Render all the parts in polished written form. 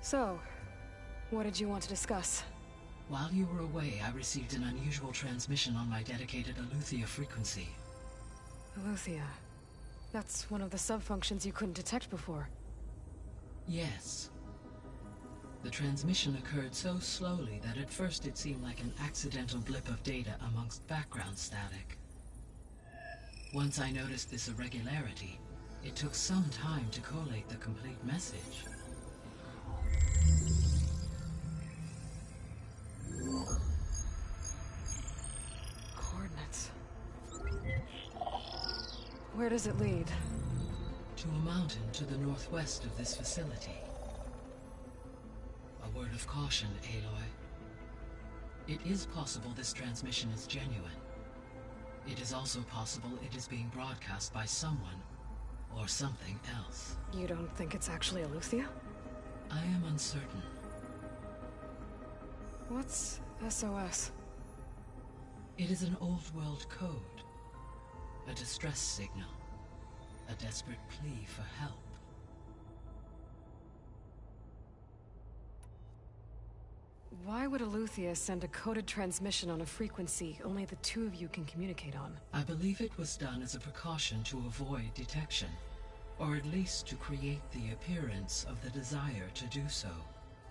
So, what did you want to discuss? While you were away, I received an unusual transmission on my dedicated ELEUTHIA frequency. ELEUTHIA. That's one of the sub-functions you couldn't detect before. Yes. The transmission occurred so slowly that at first it seemed like an accidental blip of data amongst background static. Once I noticed this irregularity, it took some time to collate the complete message. Coordinates. Where does it lead? To a mountain to the northwest of this facility. A word of caution, Aloy. It is possible this transmission is genuine. It is also possible it is being broadcast by someone or something else. You don't think it's actually ELEUTHIA? I am uncertain. What's SOS? It is an old world code. A distress signal. A desperate plea for help. Why would ELEUTHIA send a coded transmission on a frequency only the two of you can communicate on? I believe it was done as a precaution to avoid detection, or at least to create the appearance of the desire to do so.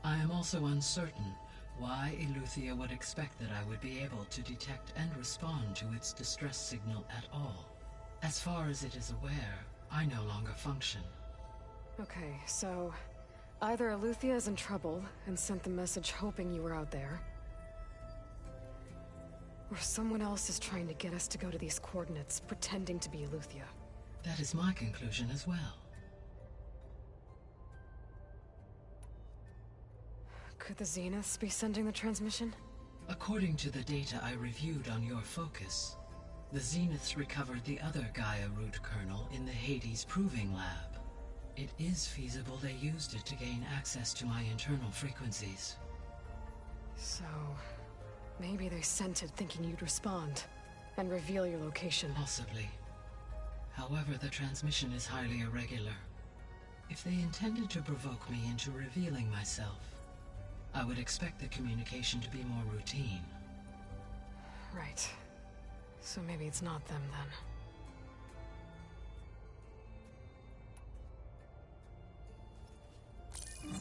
I am also uncertain why ELEUTHIA would expect that I would be able to detect and respond to its distress signal at all. As far as it is aware, I no longer function. Okay, so either ELEUTHIA is in trouble and sent the message hoping you were out there, or someone else is trying to get us to go to these coordinates, pretending to be ELEUTHIA. That is my conclusion as well. Could the Zeniths be sending the transmission? According to the data I reviewed on your focus, the Zeniths recovered the other GAIA root kernel in the Hades Proving Lab. It is feasible they used it to gain access to my internal frequencies. So, maybe they sent it thinking you'd respond and reveal your location. Possibly. However, the transmission is highly irregular. If they intended to provoke me into revealing myself, I would expect the communication to be more routine. Right. So maybe it's not them then.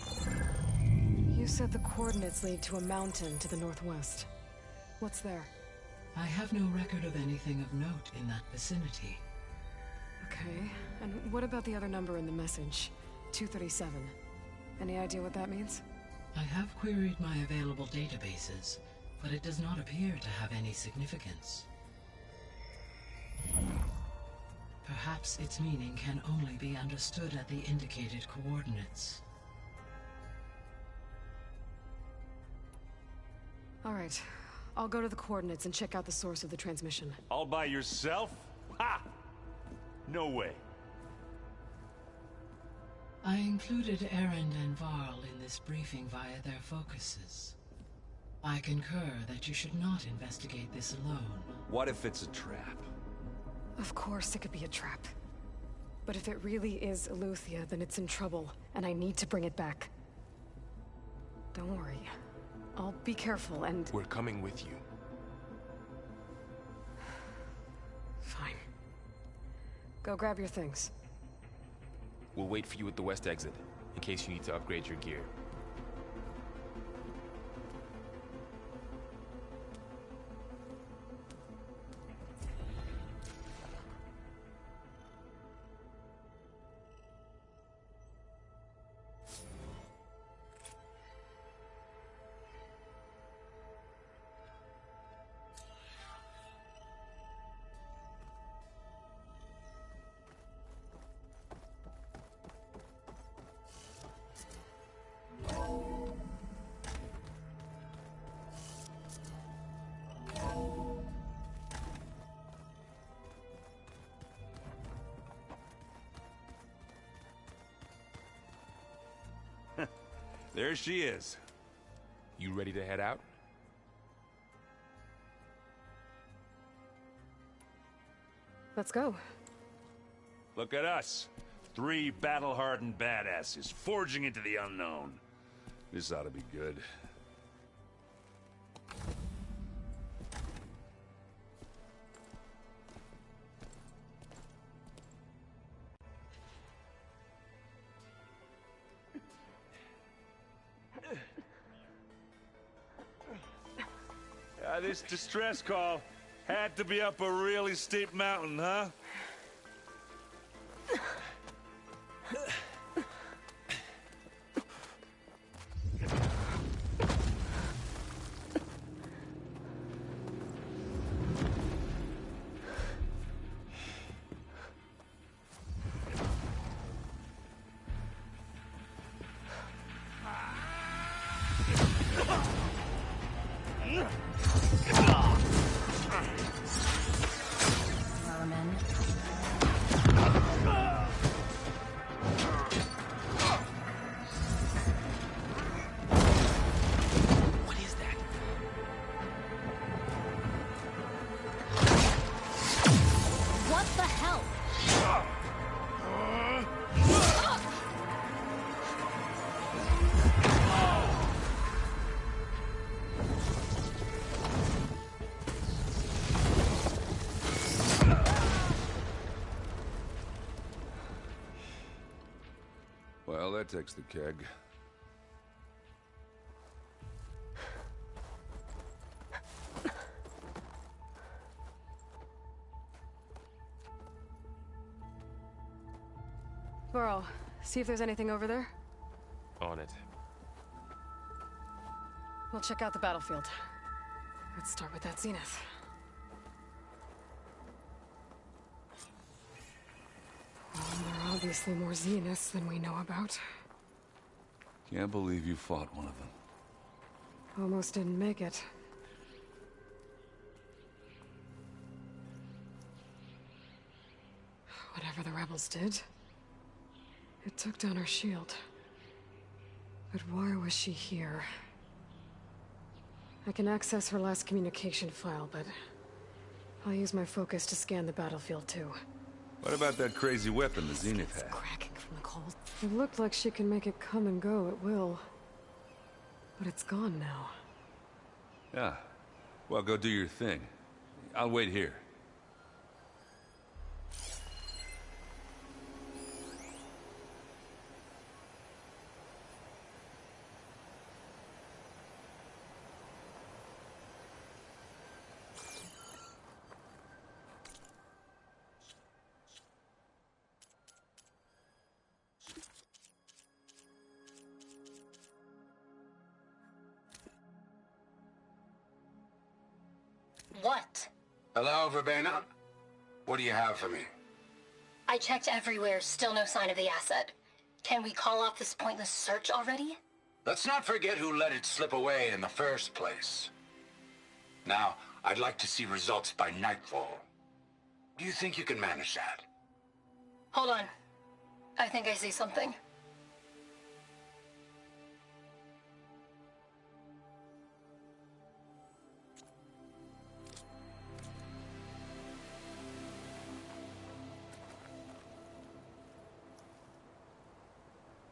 You said the coordinates lead to a mountain to the northwest. What's there? I have no record of anything of note in that vicinity. Okay, and what about the other number in the message? 237. Any idea what that means? I have queried my available databases, but it does not appear to have any significance. Perhaps its meaning can only be understood at the indicated coordinates. All right, I'll go to the coordinates and check out the source of the transmission. All by yourself? Ha! No way. I included Erend and Varl in this briefing via their focuses. I concur that you should not investigate this alone. What if it's a trap? Of course it could be a trap. But if it really is ELEUTHIA, then it's in trouble, and I need to bring it back. Don't worry. I'll be careful and... We're coming with you. Fine. Go grab your things. We'll wait for you at the west exit, in case you need to upgrade your gear. There she is. You ready to head out? Let's go. Look at us. 3 battle-hardened badasses forging into the unknown. This ought to be good. This distress call had to be up a really steep mountain, huh? Well, that takes the keg. Burrow, see if there's anything over there. On it. We'll check out the battlefield. Let's start with that zenith. Well, there are obviously more zeniths than we know about. Can't believe you fought one of them. Almost didn't make it. Whatever the rebels did, it took down her shield. But why was she here? I can access her last communication file, but I'll use my focus to scan the battlefield too. What about that crazy weapon the Zenith had? Cracking from the cold. It looked like she can make it come and go at will. But it's gone now. Yeah. Well, go do your thing. I'll wait here. What? Hello, Verbena? What do you have for me? I checked everywhere, still no sign of the asset. Can we call off this pointless search already? Let's not forget who let it slip away in the first place. Now, I'd like to see results by nightfall. Do you think you can manage that? Hold on. I think I see something.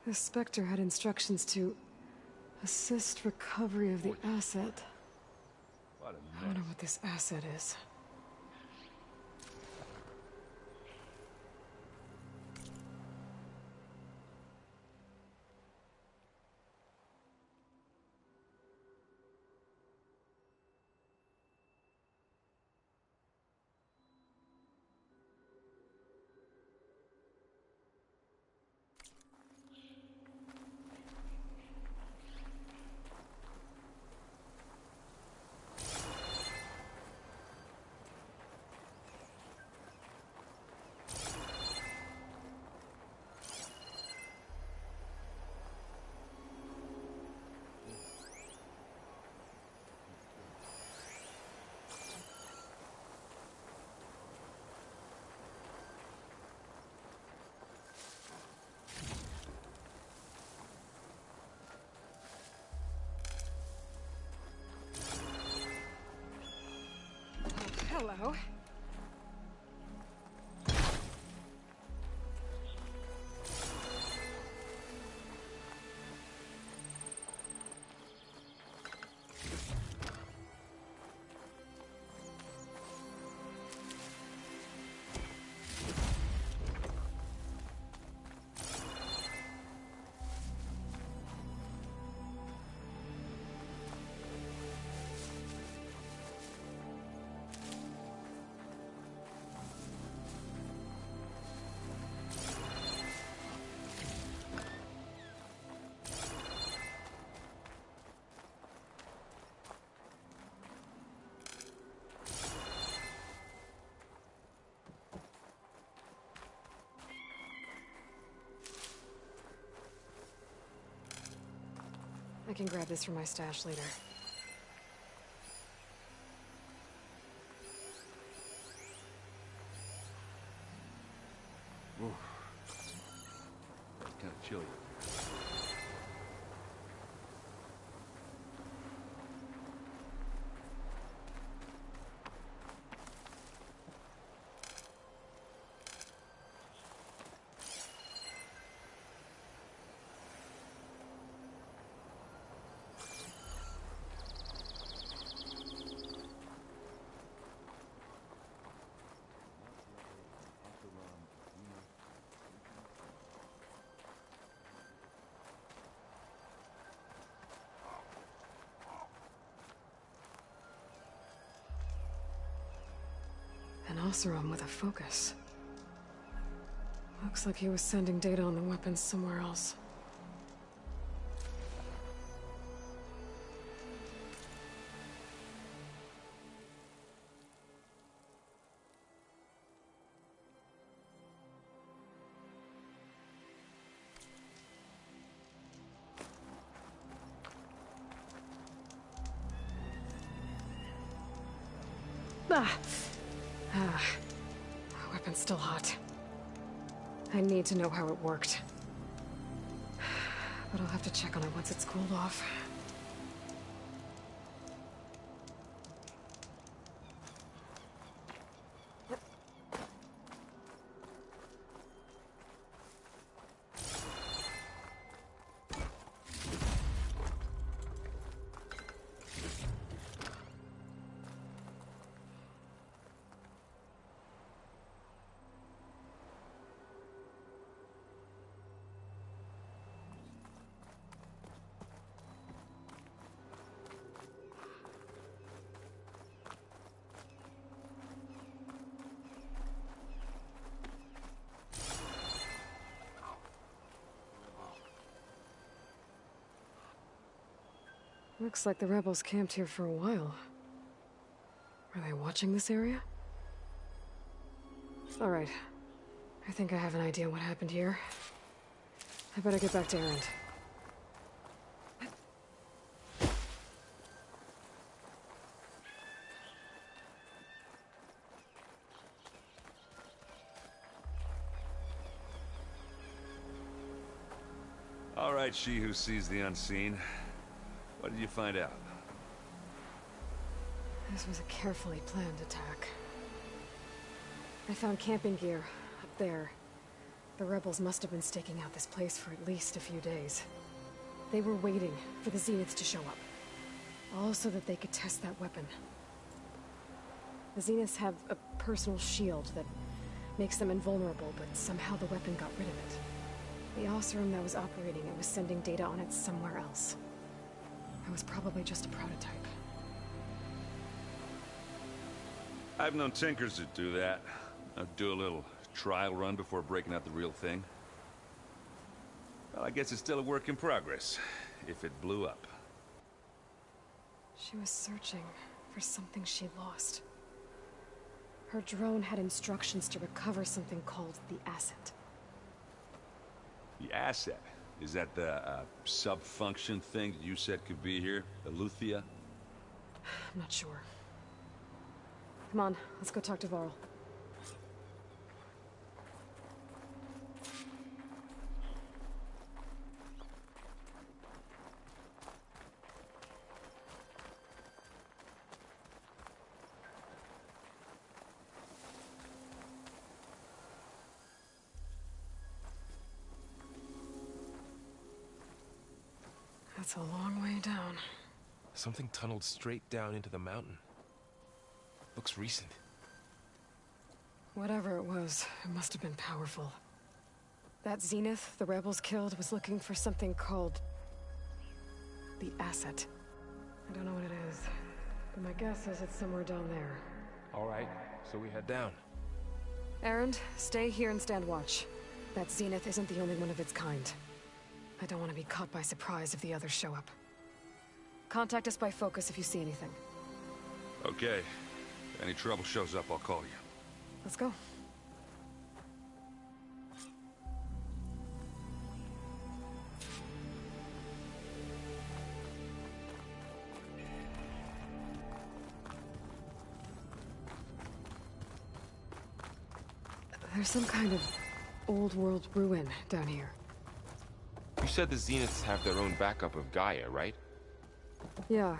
The Spectre had instructions to assist recovery of the asset. I wonder what this asset is. Hello. I can grab this from my stash later. Ooh. It's kind of chilly. An Oseram with a focus. Looks like he was sending data on the weapons somewhere else. Weapon's still hot. I need to know how it worked. But I'll have to check on it once it's cooled off. Looks like the rebels camped here for a while. Are they watching this area? Alright. I think I have an idea what happened here. I better get back to Erend. All right, she who sees the unseen. What did you find out? This was a carefully planned attack. I found camping gear up there. The rebels must have been staking out this place for at least a few days. They were waiting for the Zeniths to show up. All so that they could test that weapon. The Zeniths have a personal shield that makes them invulnerable, but somehow the weapon got rid of it. The Oseram that was operating it was sending data on it somewhere else. It was probably just a prototype. I've known tinkers that do that. I'd do a little trial run before breaking out the real thing. Well, I guess it's still a work in progress, if it blew up. She was searching for something she lost. Her drone had instructions to recover something called the asset. The asset? Is that the sub-function thing that you said could be here? ELEUTHIA? I'm not sure. Come on, let's go talk to Varl. That's a long way down. Something tunneled straight down into the mountain. Looks recent. Whatever it was, it must have been powerful. That Zenith the rebels killed was looking for something called the asset. I don't know what it is, but my guess is it's somewhere down there. All right, so we head down. Erend, stay here and stand watch. That Zenith isn't the only one of its kind. I don't want to be caught by surprise if the others show up. Contact us by focus if you see anything. Okay. If any trouble shows up, I'll call you. Let's go. There's some kind of old world ruin down here. You said the Zeniths have their own backup of Gaia, right? Yeah,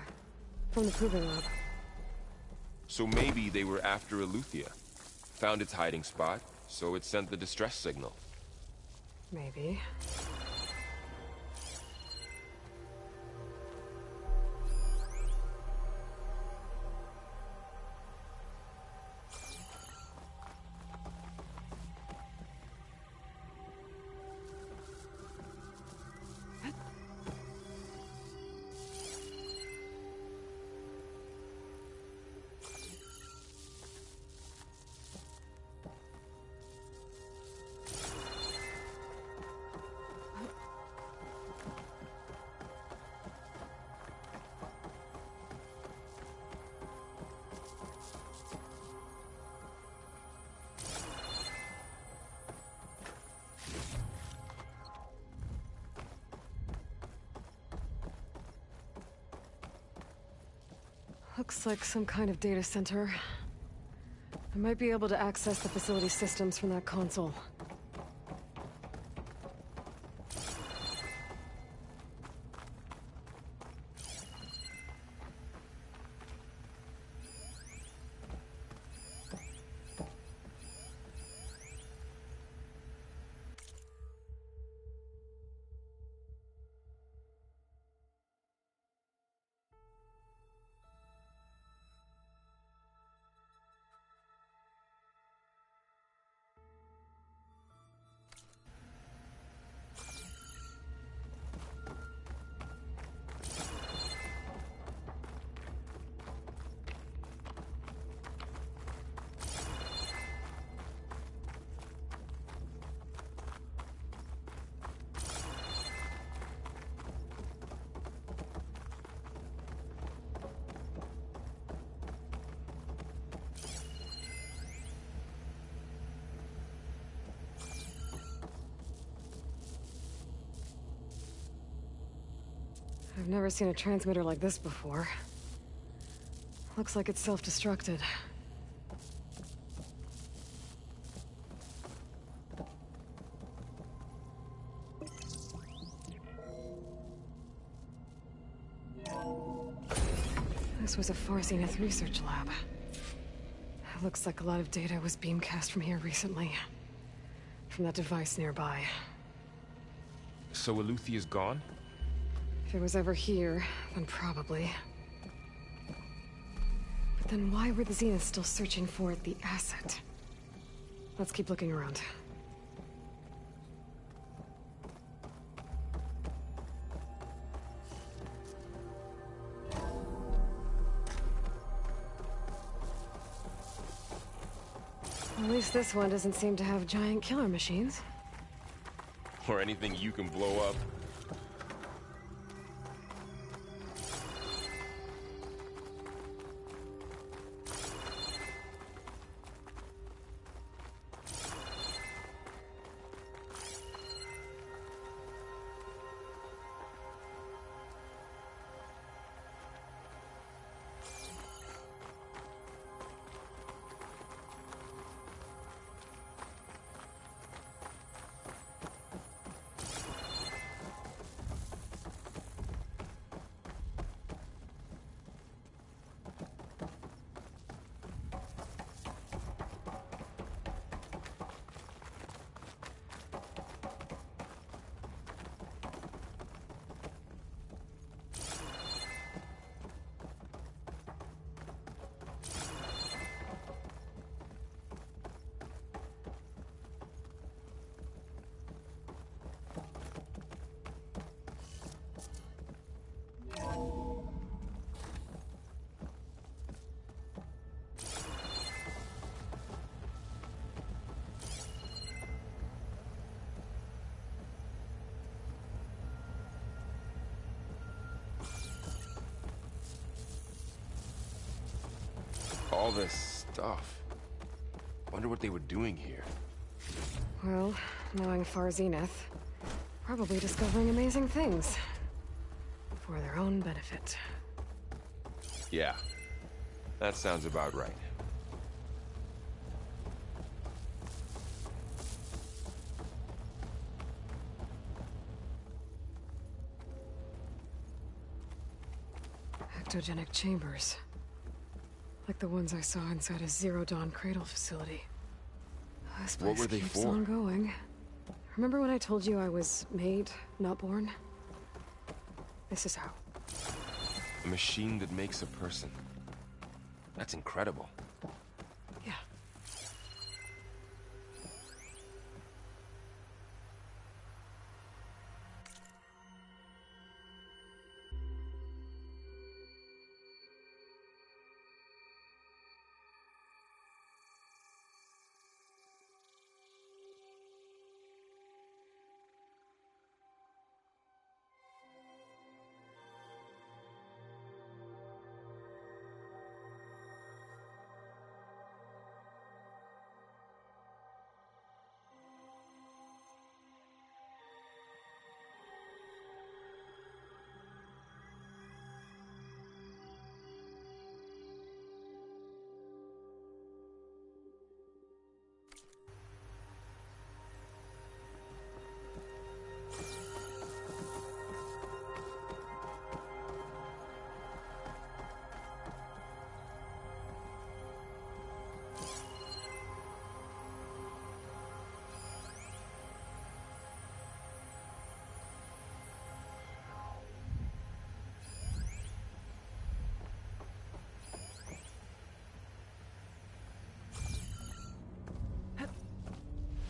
from the Proving Lab. So maybe they were after ELEUTHIA. Found its hiding spot, so it sent the distress signal. Maybe. Looks like some kind of data center. I might be able to access the facility systems from that console. I've never seen a transmitter like this before. Looks like it's self-destructed. This was a Far Zenith research lab. Looks like a lot of data was beamcast from here recently. From that device nearby. So ELEUTHIA's gone? If it was ever here, then probably. But then why were the Zeniths still searching for the asset? Let's keep looking around. At least this one doesn't seem to have giant killer machines. Or anything you can blow up. All this stuff. Wonder what they were doing here. Well, knowing Far Zenith, probably discovering amazing things. For their own benefit. Yeah, that sounds about right. cryptogenic chambers. Like the ones I saw inside a Zero Dawn Cradle facility. This place What were they keeps for? on going. Remember when I told you I was made, not born? This is how. A machine that makes a person. That's incredible. Yeah.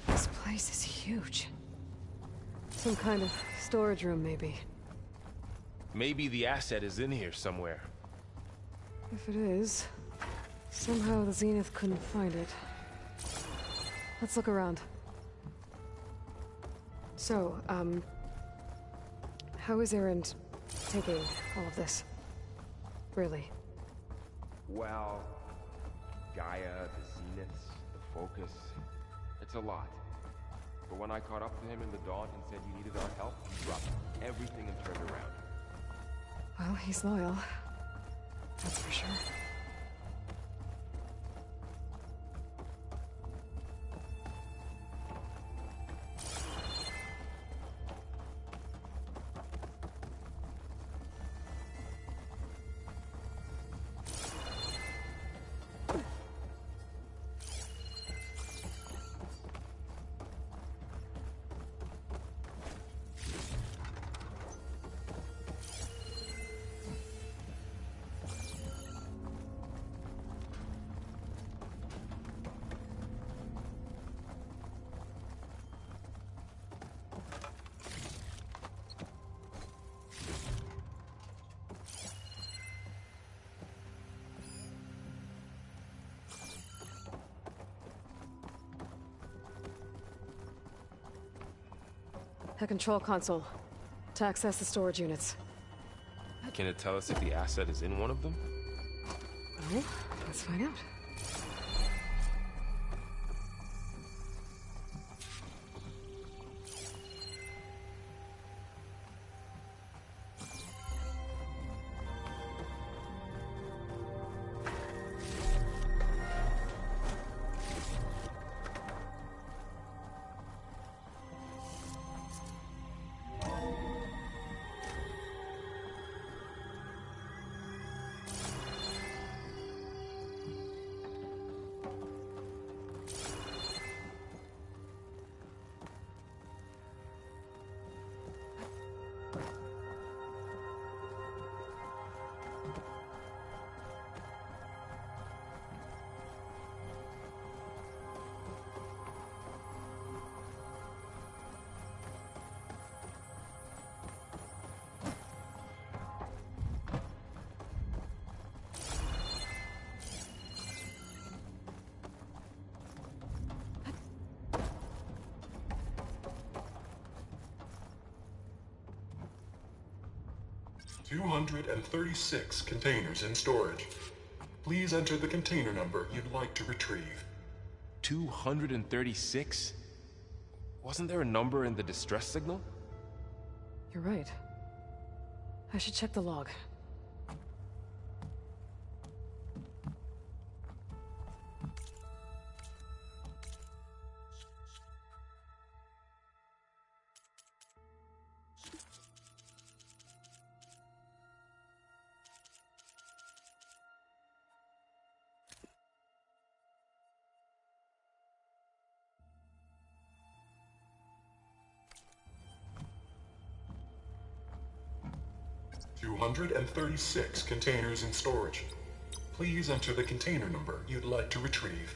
This place is huge. Some kind of storage room, maybe. Maybe the asset is in here somewhere. If it is, somehow the Zenith couldn't find it. Let's look around. So, how is Erend taking all of this? Really? Well, Gaia, the Zeniths, the Focus. It's a lot. But when I caught up to him in the Dawn and said you needed our help, he dropped everything and turned around. Well, he's loyal. That's for sure. A control console to access the storage units. Can it tell us if the asset is in one of them? Well, let's find out. "236 containers in storage. Please enter the container number you'd like to retrieve." 236? Wasn't there a number in the distress signal? You're right. I should check the log. 236 containers in storage. Please enter the container number you'd like to retrieve.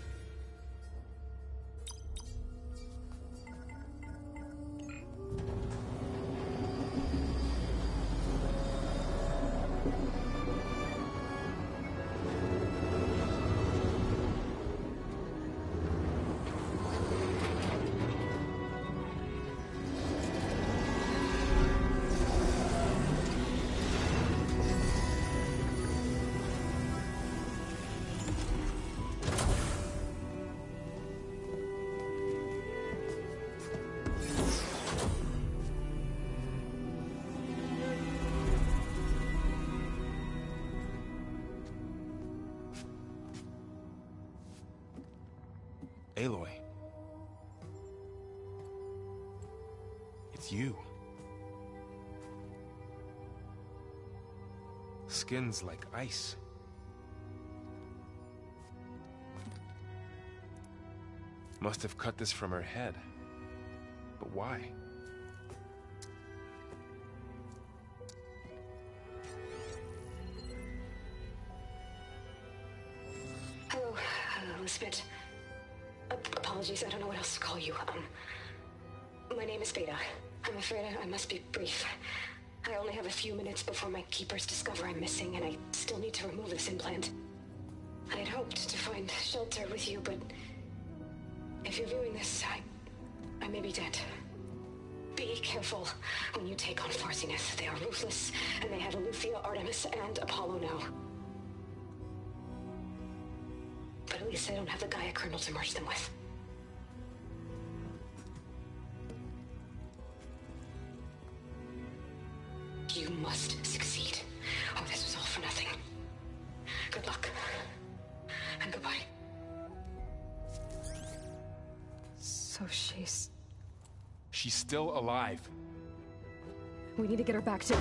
Aloy. It's you. Skin's like ice. Must have cut this from her head. But why? Hello, Elizabet. Apologies, I don't know what else to call you. My name is Beta. I'm afraid I must be brief. I only have a few minutes before my keepers discover I'm missing, and I still need to remove this implant. I had hoped to find shelter with you, but if you're viewing this, I may be dead. Be careful when you take on Farsiness. They are ruthless, and they have ELEUTHIA, Artemis, and Apollo now. But at least I don't have the GAIA kernel to merge them with. You must succeed. Oh, this was all for nothing. Good luck. And goodbye. So she's still alive. We need to get her back to...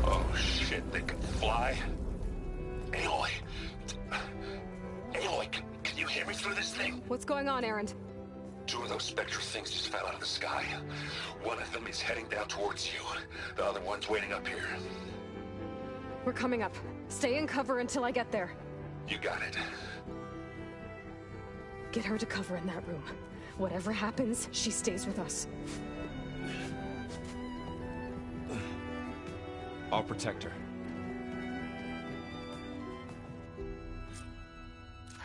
Oh shit, they can fly? Aloy! Aloy, can you hear me through this thing? What's going on, Erend? Two of those spectral things just fell out of the sky. One of them is heading down towards you. The other one's waiting up here. We're coming up. Stay in cover until I get there. You got it. Get her to cover in that room. Whatever happens, she stays with us. I'll protect her.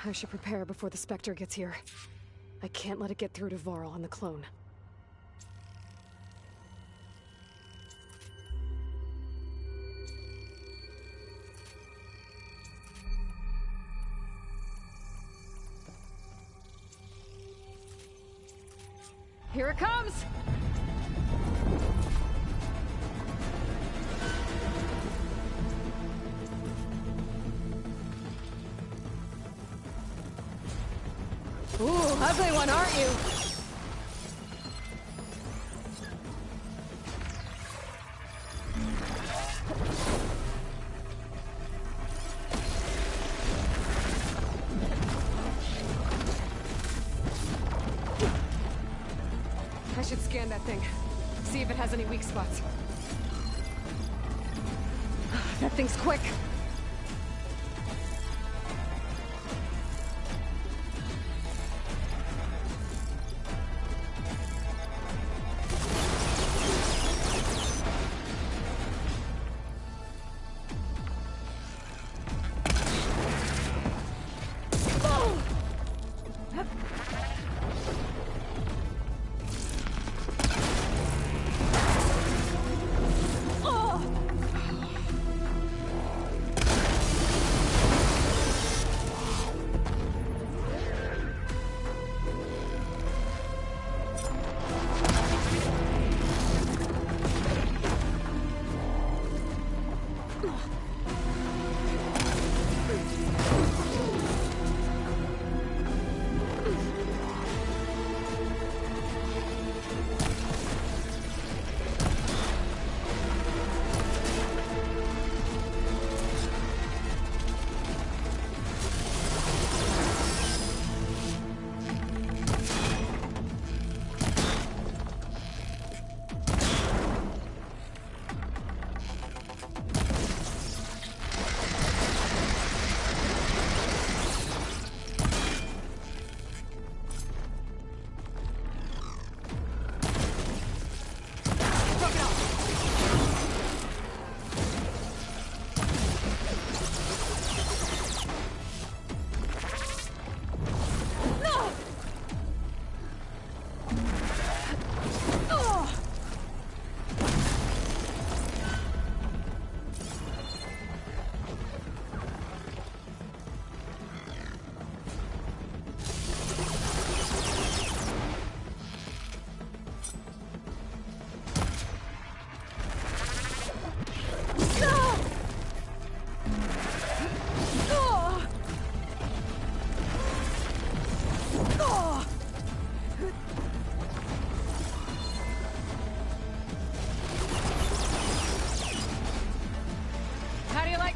I should prepare before the Spectre gets here. I can't let it get through to Varl and the clone. Here it comes! Ooh, ugly one, aren't you? I should scan that thing. See if it has any weak spots. That thing's quick.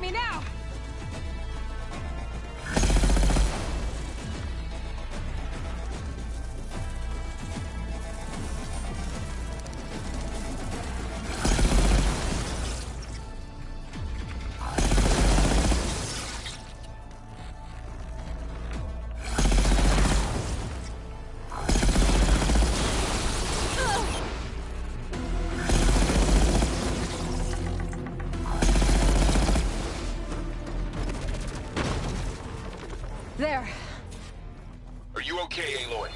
me now! There. Are you okay, Aloy?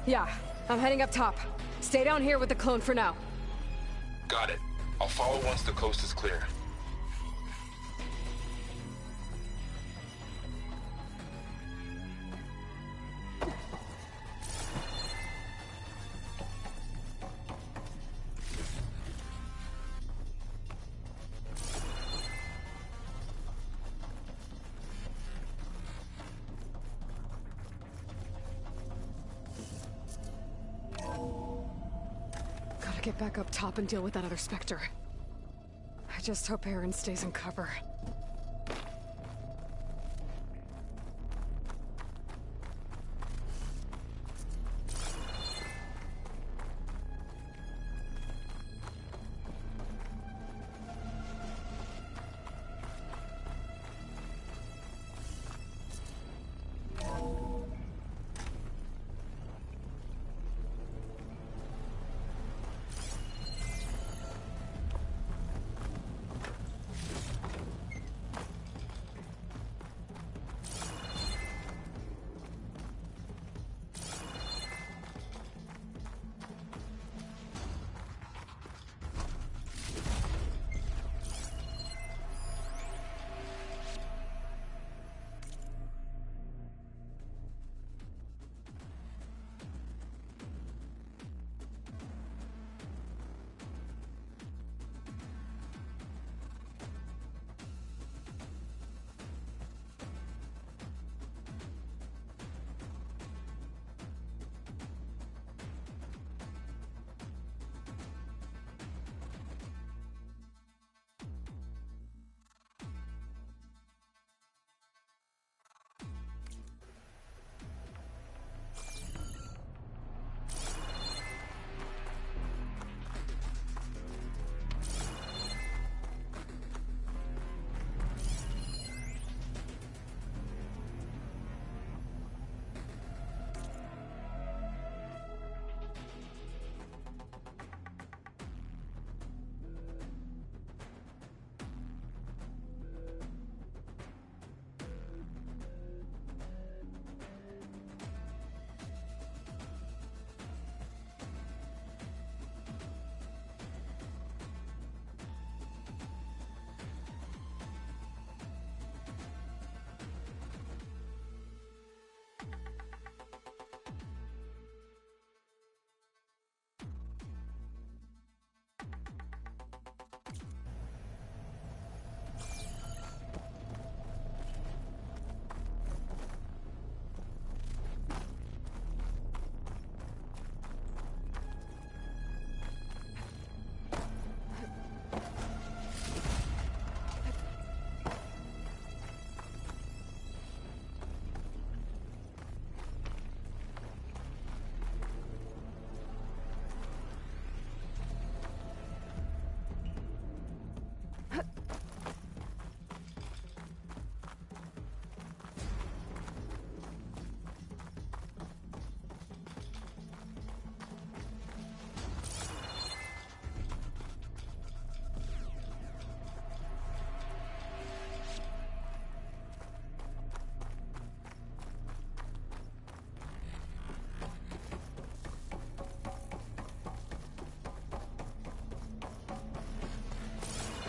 Yeah, I'm heading up top. Stay down here with the clone for now. Got it. I'll follow once the coast is clear. Get back up top and deal with that other Spectre. I just hope Aaron stays in cover.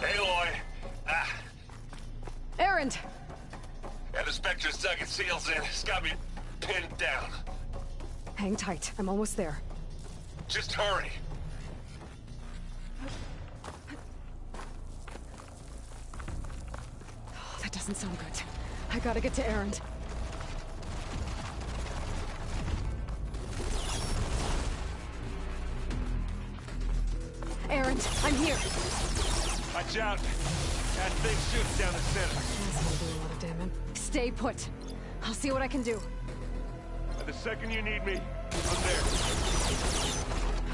Aloy! Erend! Yeah, the Spectre's dug its heels in. It's got me pinned down. Hang tight. I'm almost there. Just hurry. Oh, that doesn't sound good. I gotta get to Erend. Erend, I'm here. Watch out. That thing shoots down the center. That's gonna do a lot of damage. Stay put. I'll see what I can do. The second you need me, I'm there.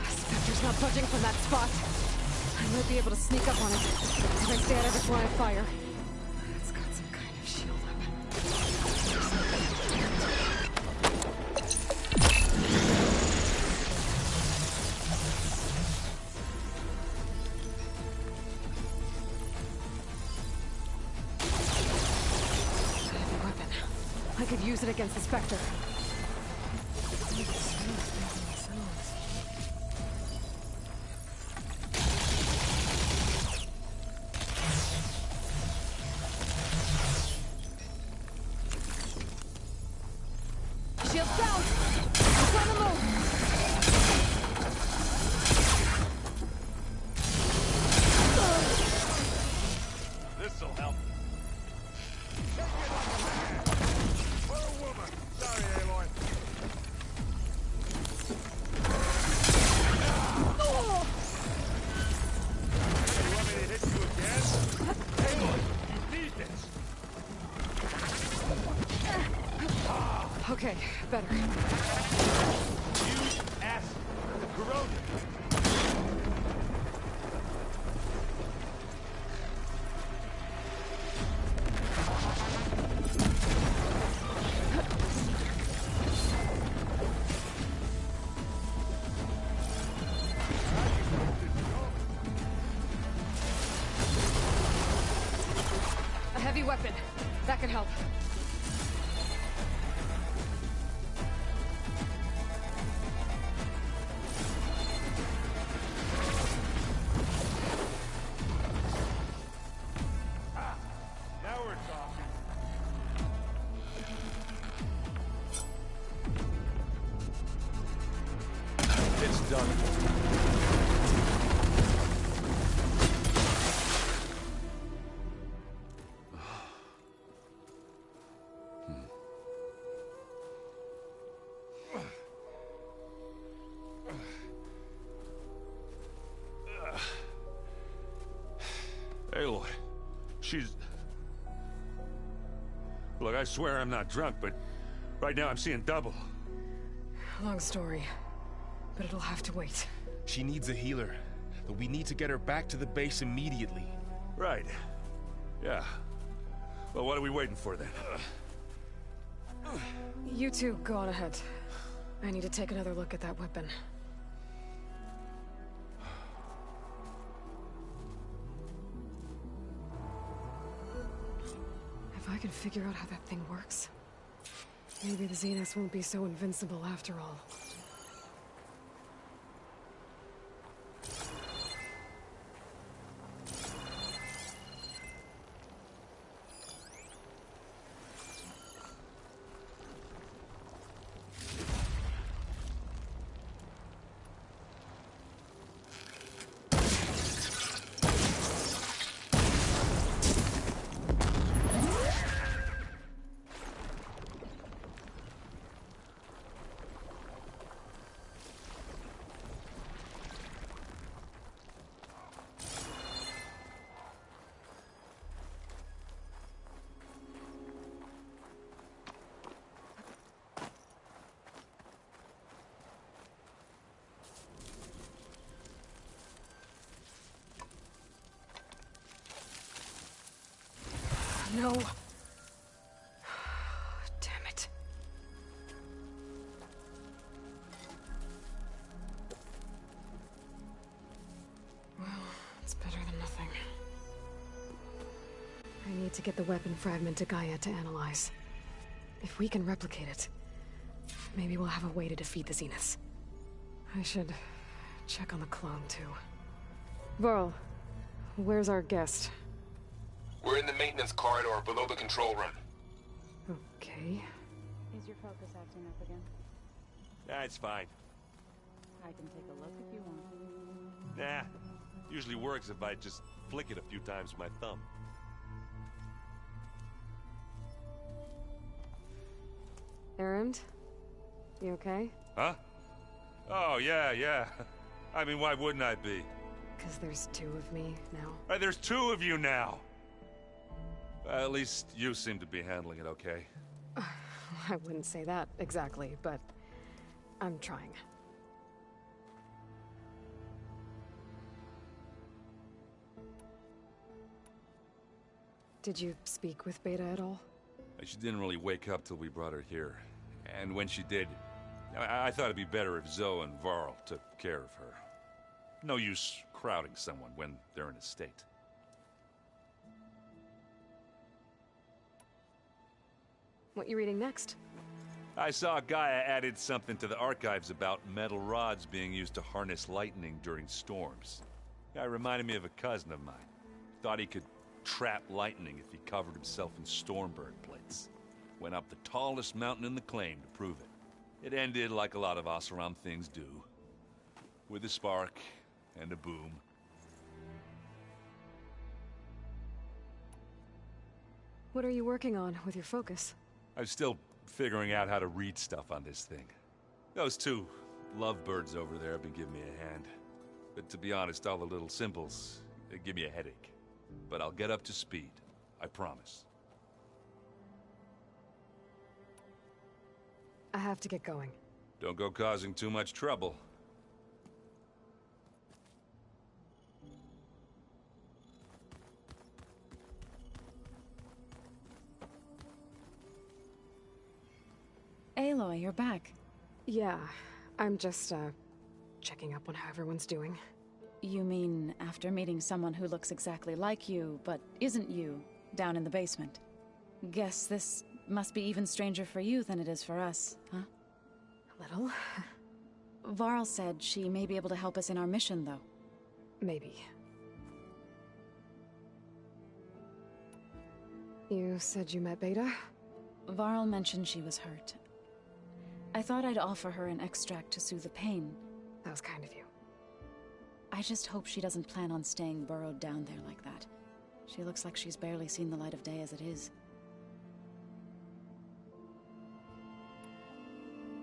Spectre's not budging from that spot. I might be able to sneak up on it if I stay out of its line of fire. It's got some kind of shield up. Heavy weapon. I could use it against the Spectre. Shields down! It's on the move! This'll help. For a woman. Sorry, Aloy. You want me to hit you again? Aloy, you need this. Okay, better. Use acid. Corrosion. A heavy weapon. That can help. Now we're talking. It's done. Aloy, she's... Look, I swear I'm not drunk, but right now I'm seeing double. Long story, but it'll have to wait. She needs a healer, but we need to get her back to the base immediately. Right. Yeah. Well, what are we waiting for then? You two go on ahead. I need to take another look at that weapon. If I can figure out how that thing works, maybe the Zeniths won't be so invincible after all. No. Damn it. Well, it's better than nothing. I need to get the weapon fragment to Gaia to analyze. If we can replicate it, maybe we'll have a way to defeat the Zeniths. I should check on the clone, too. Varl, where's our guest? We're in the maintenance corridor below the control room. Okay. Is your focus acting up again? That's fine. I can take a look if you want. Nah. Usually works if I just flick it a few times with my thumb. Erend? You okay? Huh? Oh, yeah. I mean, why wouldn't I be? Because there's two of me now. There's two of you now! At least you seem to be handling it okay. I wouldn't say that exactly, but I'm trying. Did you speak with Beta at all? She didn't really wake up till we brought her here. And when she did, I thought it'd be better if Zoe and Varl took care of her. No use crowding someone when they're in a state. What you reading next? I saw Gaia added something to the archives about metal rods being used to harness lightning during storms. Guy reminded me of a cousin of mine. Thought he could trap lightning if he covered himself in Stormbird plates. Went up the tallest mountain in the claim to prove it. It ended like a lot of Oseram things do. With a spark and a boom. What are you working on with your focus? I'm still figuring out how to read stuff on this thing. Those two lovebirds over there have been giving me a hand. But to be honest, all the little symbols, they give me a headache. But I'll get up to speed, I promise. I have to get going. Don't go causing too much trouble. Aloy, you're back. Yeah, I'm just, checking up on how everyone's doing. You mean after meeting someone who looks exactly like you, but isn't you, down in the basement? Guess this must be even stranger for you than it is for us, huh? A little. Varl said she may be able to help us in our mission, though. Maybe. You said you met Beta? Varl mentioned she was hurt. I thought I'd offer her an extract to soothe the pain. That was kind of you. I just hope she doesn't plan on staying burrowed down there like that. She looks like she's barely seen the light of day as it is.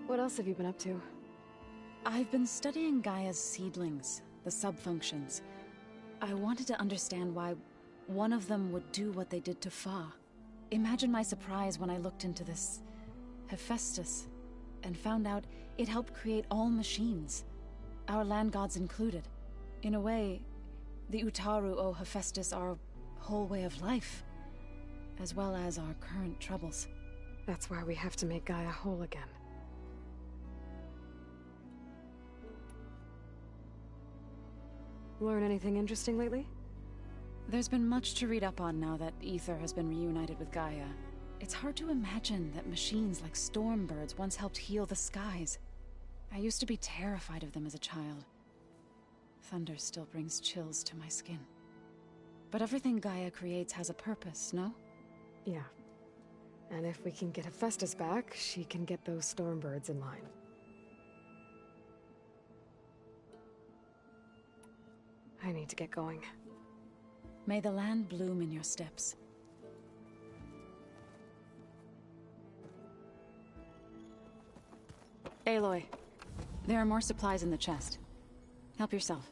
What else have you been up to? I've been studying Gaia's seedlings, the subfunctions. I wanted to understand why one of them would do what they did to Fa. Imagine my surprise when I looked into this Hephaestus and found out it helped create all machines, our land gods included. In a way, the Utaru owe Hephaestus our whole way of life, as well as our current troubles. That's why we have to make Gaia whole again. Learn anything interesting lately? There's been much to read up on now that Ether has been reunited with Gaia. It's hard to imagine that machines like Stormbirds once helped heal the skies. I used to be terrified of them as a child. Thunder still brings chills to my skin. But everything Gaia creates has a purpose, no? Yeah. And if we can get Hephaestus back, she can get those Stormbirds in line. I need to get going. May the land bloom in your steps. Aloy, there are more supplies in the chest. Help yourself.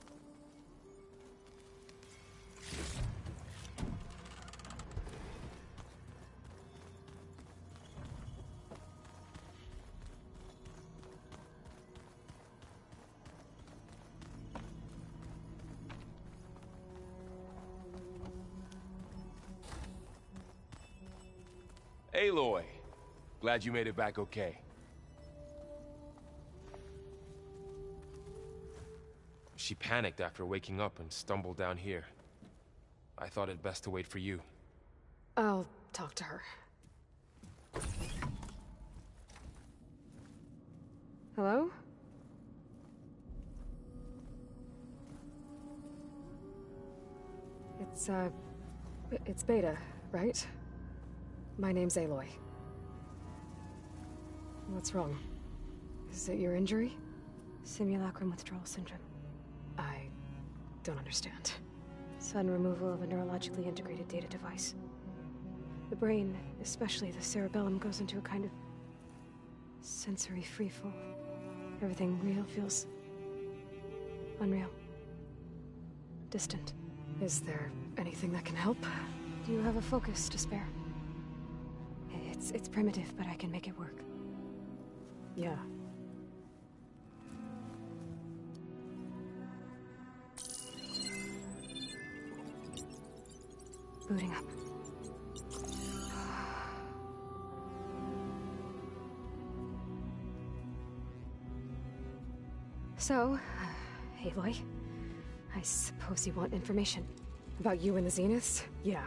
Aloy, glad you made it back okay. She panicked after waking up and stumbled down here. I thought it best to wait for you. I'll talk to her. Hello? It's Beta, right? My name's Aloy. What's wrong? Is it your injury? Simulacrum withdrawal syndrome. I don't understand. Sudden removal of a neurologically integrated data device. The brain, especially the cerebellum, goes into a kind of sensory freefall. Everything real feels unreal. distant. Is there anything that can help? Do you have a focus to spare? It's primitive, but I can make it work. Yeah. Booting up. So, Aloy, I suppose you want information. About you and the Zeniths? Yeah.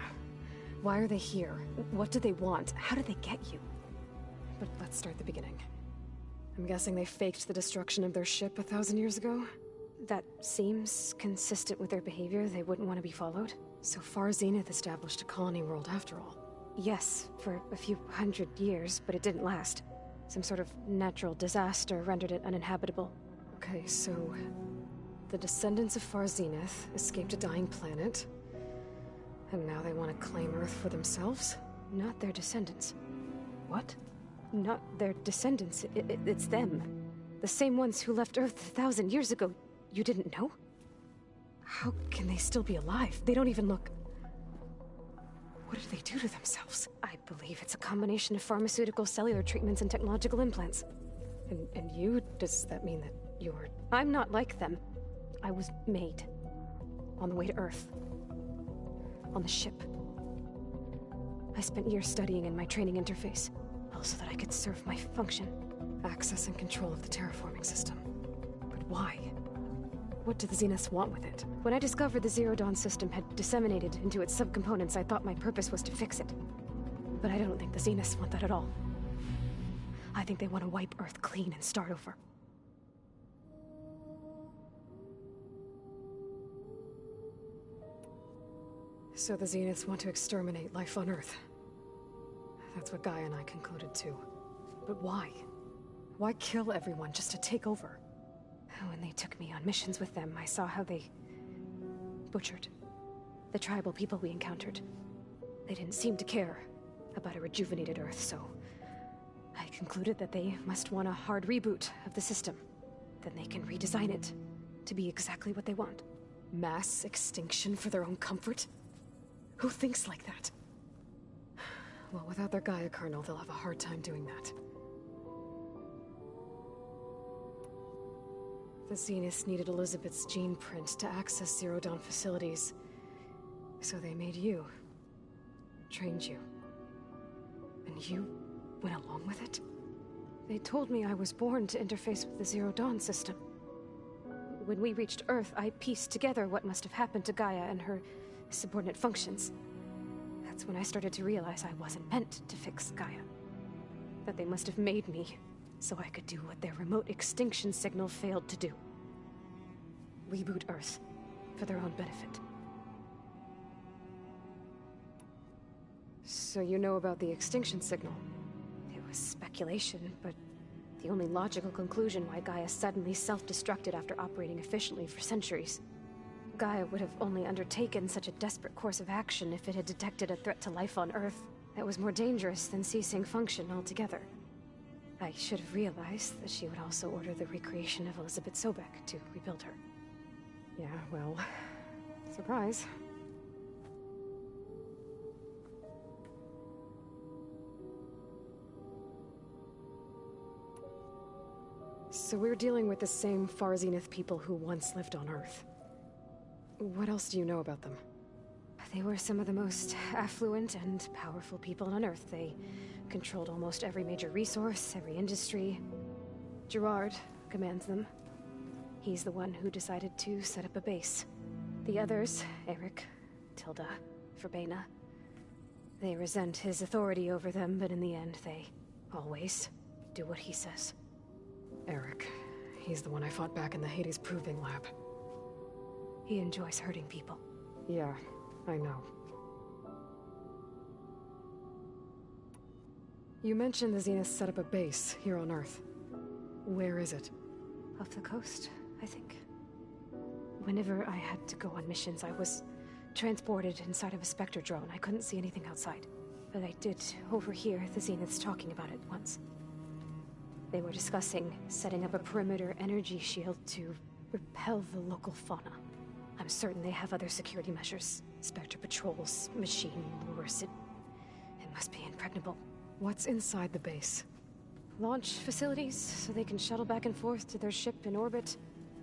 Why are they here? What do they want? How did they get you? But let's start the beginning. I'm guessing they faked the destruction of their ship 1,000 years ago? That seems consistent with their behavior. They wouldn't want to be followed. So far, Zenith established a colony world after all. Yes, for a few hundred years, but it didn't last. Some sort of natural disaster rendered it uninhabitable. Okay, so the descendants of Far Zenith escaped a dying planet, and now they want to claim Earth for themselves? Not their descendants. What? Not their descendants. It's them. The same ones who left Earth 1,000 years ago. You didn't know? How can they still be alive? They don't even look... What did they do to themselves? I believe it's a combination of pharmaceutical, cellular treatments, and technological implants. And you? Does that mean that you're... I'm not like them. I was made. On the way to Earth. On the ship. I spent years studying in my training interface, all so that I could serve my function. Access and control of the terraforming system. But why? What do the Zeniths want with it? When I discovered the Zero Dawn system had disseminated into its subcomponents, I thought my purpose was to fix it. But I don't think the Zeniths want that at all. I think they want to wipe Earth clean and start over. So the Zeniths want to exterminate life on Earth. That's what Gaia and I concluded too. But why? Why kill everyone just to take over? When they took me on missions with them, I saw how they butchered the tribal people we encountered. They didn't seem to care about a rejuvenated Earth, so I concluded that they must want a hard reboot of the system. Then they can redesign it to be exactly what they want. Mass extinction for their own comfort? Who thinks like that? Well, without their Gaia kernel, they'll have a hard time doing that. The Zeniths needed Elizabet's gene print to access Zero Dawn facilities. So they made you. Trained you. And you went along with it? They told me I was born to interface with the Zero Dawn system. When we reached Earth, I pieced together what must have happened to Gaia and her subordinate functions. That's when I started to realize I wasn't meant to fix Gaia. That they must have made me so I could do what their remote extinction signal failed to do. Reboot Earth for their own benefit. So you know about the extinction signal? It was speculation, but the only logical conclusion why Gaia suddenly self-destructed after operating efficiently for centuries. Gaia would have only undertaken such a desperate course of action if it had detected a threat to life on Earth that was more dangerous than ceasing function altogether. I should have realized that she would also order the recreation of Elizabet Sobeck to rebuild her. Yeah, well, surprise. So we're dealing with the same Far Zenith people who once lived on Earth. What else do you know about them? They were some of the most affluent and powerful people on Earth. They controlled almost every major resource, every industry. Gerard commands them. He's the one who decided to set up a base. The others, Eric, Tilda, Verbena, they resent his authority over them, but in the end, they always do what he says. Eric. He's the one I fought back in the Hades Proving Lab. He enjoys hurting people. Yeah, I know. You mentioned the Zeniths set up a base here on Earth. Where is it? Off the coast, I think. Whenever I had to go on missions, I was transported inside of a Spectre drone. I couldn't see anything outside. But I did overhear the Zeniths talking about it once. They were discussing setting up a perimeter energy shield to repel the local fauna. I'm certain they have other security measures. Spectre patrols, machine lures. It must be impregnable. What's inside the base? Launch facilities, so they can shuttle back and forth to their ship in orbit.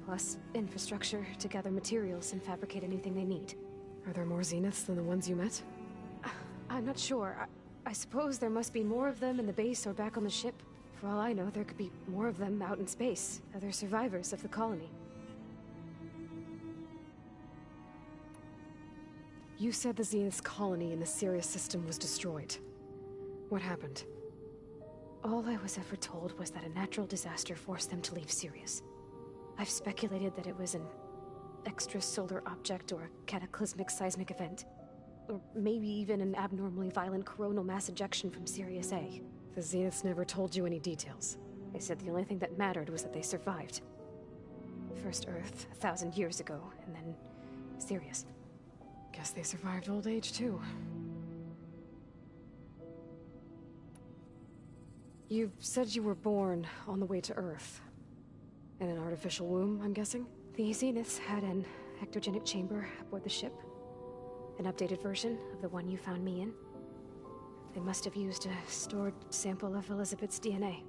Plus, infrastructure to gather materials and fabricate anything they need. Are there more Zeniths than the ones you met? I'm not sure. I suppose there must be more of them in the base or back on the ship. For all I know, there could be more of them out in space. Other survivors of the colony. You said the Zenith's colony in the Sirius system was destroyed. What happened? All I was ever told was that a natural disaster forced them to leave Sirius. I've speculated that it was an extrasolar object or a cataclysmic seismic event. Or maybe even an abnormally violent coronal mass ejection from Sirius A. The Zeniths never told you any details. They said the only thing that mattered was that they survived. First Earth, 1,000 years ago, and then Sirius. Guess they survived old age, too. You said you were born on the way to Earth. In an artificial womb, I'm guessing? The Zeniths had an ectogenic chamber aboard the ship. An updated version of the one you found me in. They must have used a stored sample of Elizabet's DNA.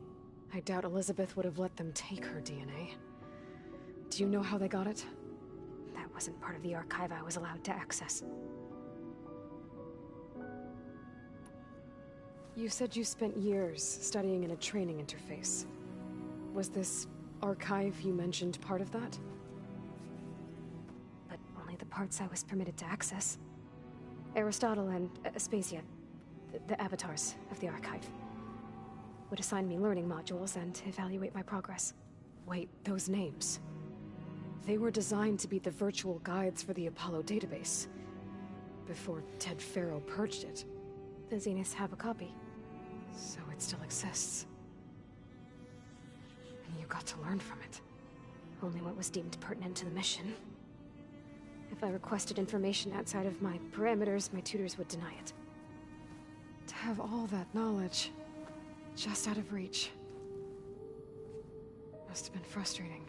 I doubt Elizabeth would have let them take her DNA. Do you know how they got it? That wasn't part of the archive I was allowed to access. You said you spent years studying in a training interface. Was this archive you mentioned part of that? But only the parts I was permitted to access. Aristotle and Aspasia, the avatars of the archive, would assign me learning modules and evaluate my progress. Wait, those names. They were designed to be the virtual guides for the Apollo database. Before Ted Faro purged it. The Zeniths have a copy. So it still exists. And you got to learn from it. Only what was deemed pertinent to the mission. If I requested information outside of my parameters, my tutors would deny it. To have all that knowledge, just out of reach. Must have been frustrating.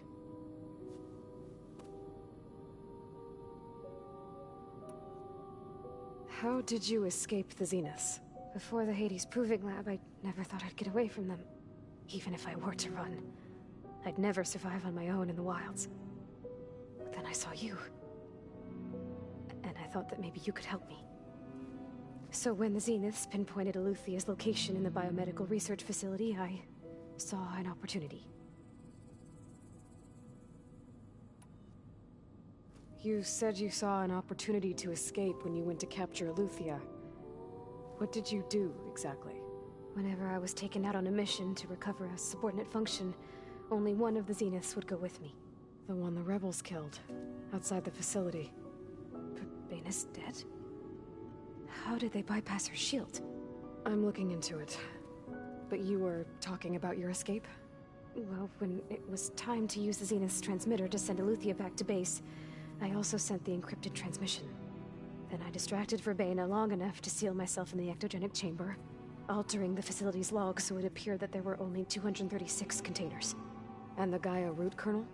How did you escape the Zeniths? Before the Hades Proving Lab, I never thought I'd get away from them. Even if I were to run. I'd never survive on my own in the wilds. But then I saw you. And I thought that maybe you could help me. So when the Zeniths pinpointed ELEUTHIA's location in the biomedical research facility, I saw an opportunity. You said you saw an opportunity to escape when you went to capture ELEUTHIA. What did you do, exactly? Whenever I was taken out on a mission to recover a subordinate function, only one of the Zeniths would go with me. The one the rebels killed, outside the facility. But Baina's dead? How did they bypass her shield? I'm looking into it. But you were talking about your escape? Well, when it was time to use the Zenith's transmitter to send ELEUTHIA back to base, I also sent the encrypted transmission. Then I distracted Verbena long enough to seal myself in the ectogenic chamber, altering the facility's log so it appeared that there were only 236 containers. And the GAIA root kernel?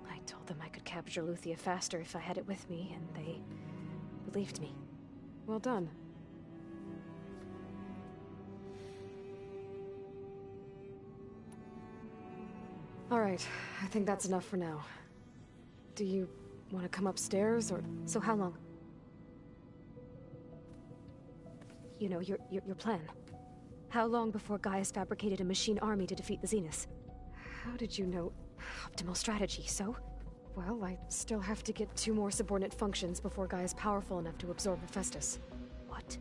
I told them I could capture ELEUTHIA faster if I had it with me, and they believed me. Well done. All right, I think that's enough for now. Do you want to come upstairs, or... So how long? You know, your plan. How long before Gaia's fabricated a machine army to defeat the Zeniths? How did you know? Optimal strategy, so? Well, I still have to get 2 more subordinate functions before Gaia's powerful enough to absorb Hephaestus. What?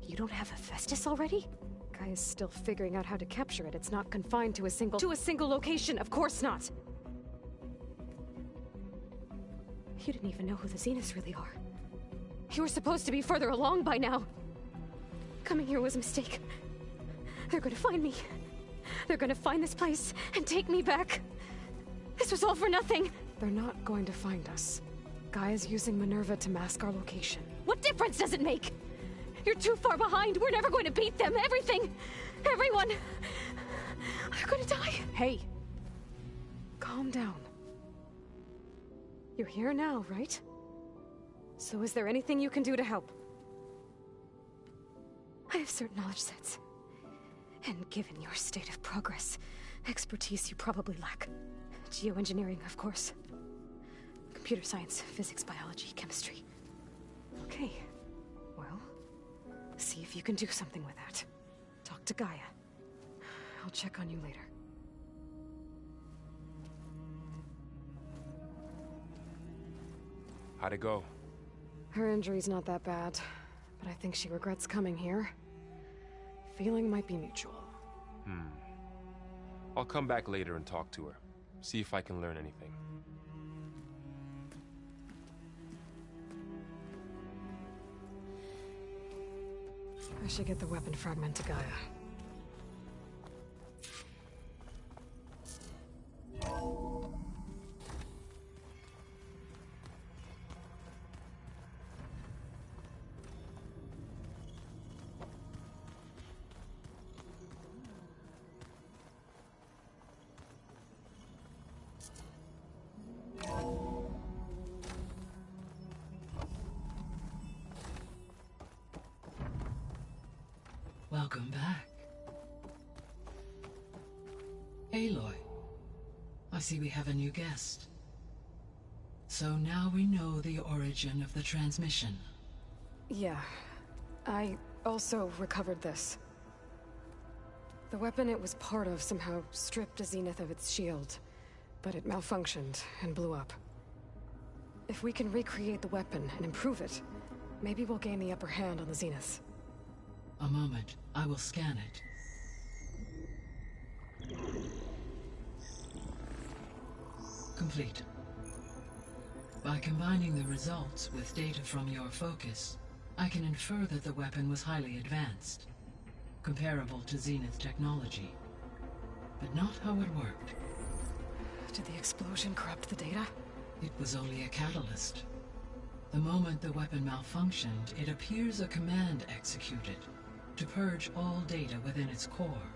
You don't have Hephaestus already? Gaia's still figuring out how to capture it. It's not confined to a single location, of course not! You didn't even know who the Zeniths really are. You were supposed to be further along by now. Coming here was a mistake. They're gonna find me. They're gonna find this place and take me back. This was all for nothing. They're not going to find us. Gaia's using Minerva to mask our location. What difference does it make? You're too far behind. We're never going to beat them. Everything. Everyone. They're gonna die. Hey. Calm down. You're here now, right? So is there anything you can do to help? I have certain knowledge sets. And given your state of progress, expertise you probably lack. Geoengineering, of course. Computer science, physics, biology, chemistry. Okay. Well, see if you can do something with that. Talk to Gaia. I'll check on you later. How'd it go? Her injury's not that bad, but I think she regrets coming here. Feeling might be mutual. I'll come back later and talk to her. See if I can learn anything. I should get the weapon fragment to Gaia. Welcome back. Aloy, I see we have a new guest. So now we know the origin of the transmission. Yeah. I also recovered this. The weapon it was part of somehow stripped a Zenith of its shield, but it malfunctioned and blew up. If we can recreate the weapon and improve it, maybe we'll gain the upper hand on the Zeniths. A moment, I will scan it. Complete. By combining the results with data from your focus, I can infer that the weapon was highly advanced, comparable to Zenith technology, but not how it worked. Did the explosion corrupt the data? It was only a catalyst. The moment the weapon malfunctioned, it appears a command executed to purge all data within its core.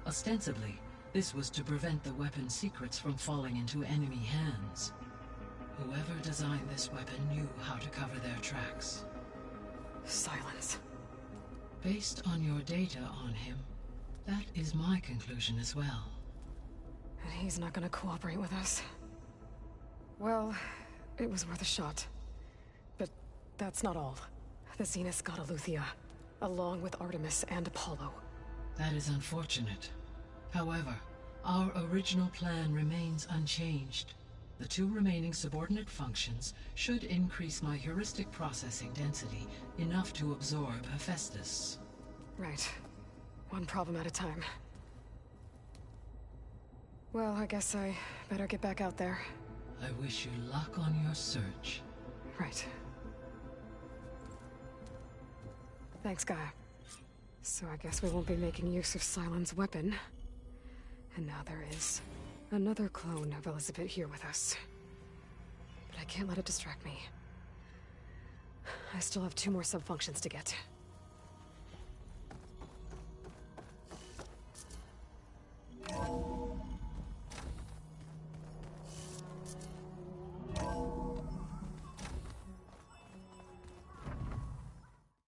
Ostensibly, this was to prevent the weapon's secrets from falling into enemy hands. Whoever designed this weapon knew how to cover their tracks. Silence. Based on your data on him, that is my conclusion as well. And he's not gonna cooperate with us. Well, it was worth a shot. But that's not all. The Zeniths got ELEUTHIA, along with Artemis and Apollo. That is unfortunate. However, our original plan remains unchanged. The two remaining subordinate functions should increase my heuristic processing density enough to absorb Hephaestus. Right. One problem at a time. Well, I guess I better get back out there. I wish you luck on your search. Right. Thanks, Gaia. So I guess we won't be making use of Sylens' weapon. And now there is another clone of Elizabet here with us. But I can't let it distract me. I still have 2 more sub-functions to get.